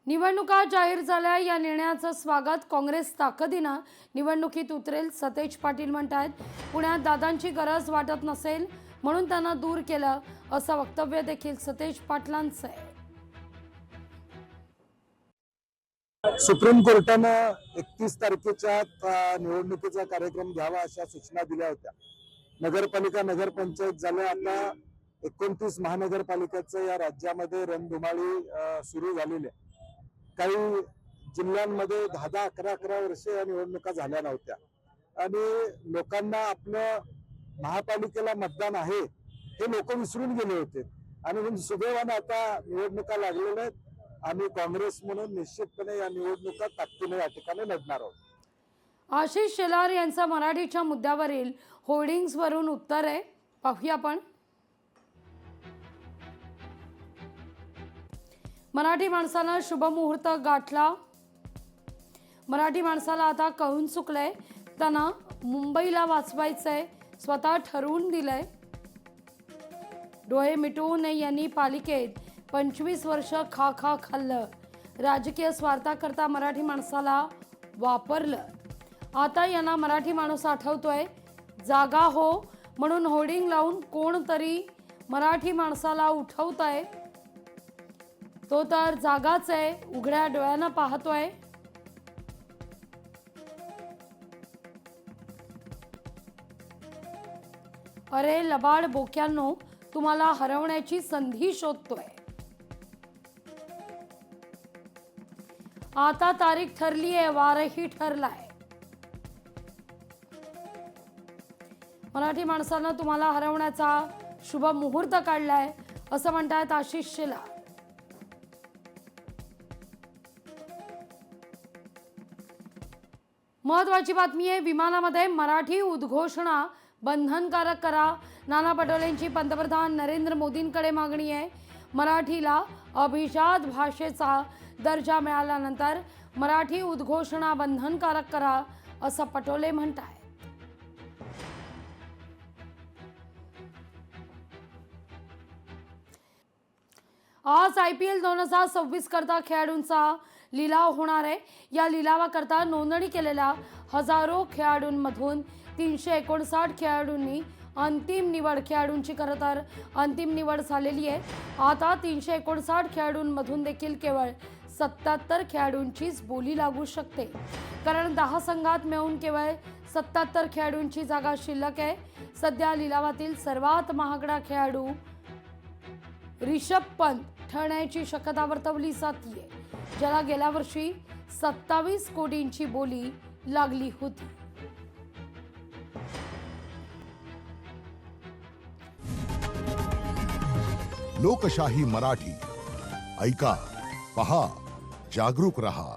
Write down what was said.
निवडणुका जाहीर झाल्या या निर्णयाचं स्वागत काँग्रेस ताकदीनं निवडणुकीत उतरेल सतेज पाटील म्हणतात। पुण्यात दादांची गरज वाटत नसेल म्हणून त्यांना दूर केलं असं वक्तव्य देखील सतेज पाटलांचं आहे। सुप्रीम कोर्टानं 31 तारखेच्या निवडणुकीचा कार्यक्रम घ्यावा अशा सूचना दिल्या होत्या। नगरपालिका नगरपंचायत झाल्या, आता 29 महानगरपालिकांचं या राज्यामध्ये रणधुमाळी सुरू झालेली आहे। काही जिल्ह्यांमध्ये 10-11 वर्ष या निवडणुका झाल्या नव्हत्या आणि लोकांना आपलं महापालिकेला मतदान आहे हे लोक विसरून गेले होते आणि म्हणून सुदैवाने आता निवडणुका लागलेल्या आहेत आणि काँग्रेस म्हणून निश्चितपणे या निवडणुका ताकदीने या ठिकाणी लढणार आहोत। आशिष शेलार यांचा मराठीच्या मुद्द्यावरील होर्डिंग्सवरून उत्तर आहे, पाहूया आपण। मराठी माणसानं शुभमुहूर्त गाठला। मराठी माणसाला आता कळून चुकलंय, त्यांना मुंबईला वाचवायचंय, स्वतः ठरवून दिलंय। डोळे मिटवून यांनी पालिकेत 25 वर्ष खा खाल्लं, राजकीय स्वार्थाकरता मराठी माणसाला वापरलं। आता यांना मराठी माणूस आठवतोय, जागा हो म्हणून होर्डिंग लावून कोणतरी मराठी माणसाला उठवतंय, तो तर जागाच आहे, उघड्या डोळ्यानं पाहतोय। अरे लबाड बोक्यांनो, तुम्हाला हरवण्याची संधी शोधतोय। आता तारीख ठरली आहे, वारही ठरलाय। मराठी माणसानं तुम्हाला हरवण्याचा शुभ मुहूर्त काढलाय असं म्हणतात आशिष शेलार। महत्वाची बातमी आहे, विमानामध्ये मराठी उद्घोषणा बंधनकारक करा। नाना पटोलेंची पंतप्रधान नरेंद्र मोदींकडे मागणी आहे। मराठीला अभिजात भाषेचा दर्जा मिळाल्यानंतर मराठी उद्घोषणा बंधनकारक करा असं पटोले म्हणतात। आज IPL 2026 करता खेळाडूंचा लिलाव होणार आहे। या लिलावाकरता नोंदणी केलेल्या हजारो खेळाडूंमधून 359 खेळाडूंनी अंतिम निवड, खेळाडूंची खरं तर अंतिम निवड झालेली आहे। आता 359 खेळाडूंमधून देखील केवळ 77 खेळाडूंचीच बोली लागू शकते, कारण 10 संघात मिळून केवळ 77 खेळाडूंची जागा शिल्लक आहे। सध्या लिलावातील सर्वात महागडा खेळाडू ऋषभ पंत ठरण्याची शक्यता वर्तवली जाते, ज्याला गेल्या वर्षी 27 कोटींची बोली लागली होती। लोकशाही मराठी ऐका, पहा, जागरूक रहा।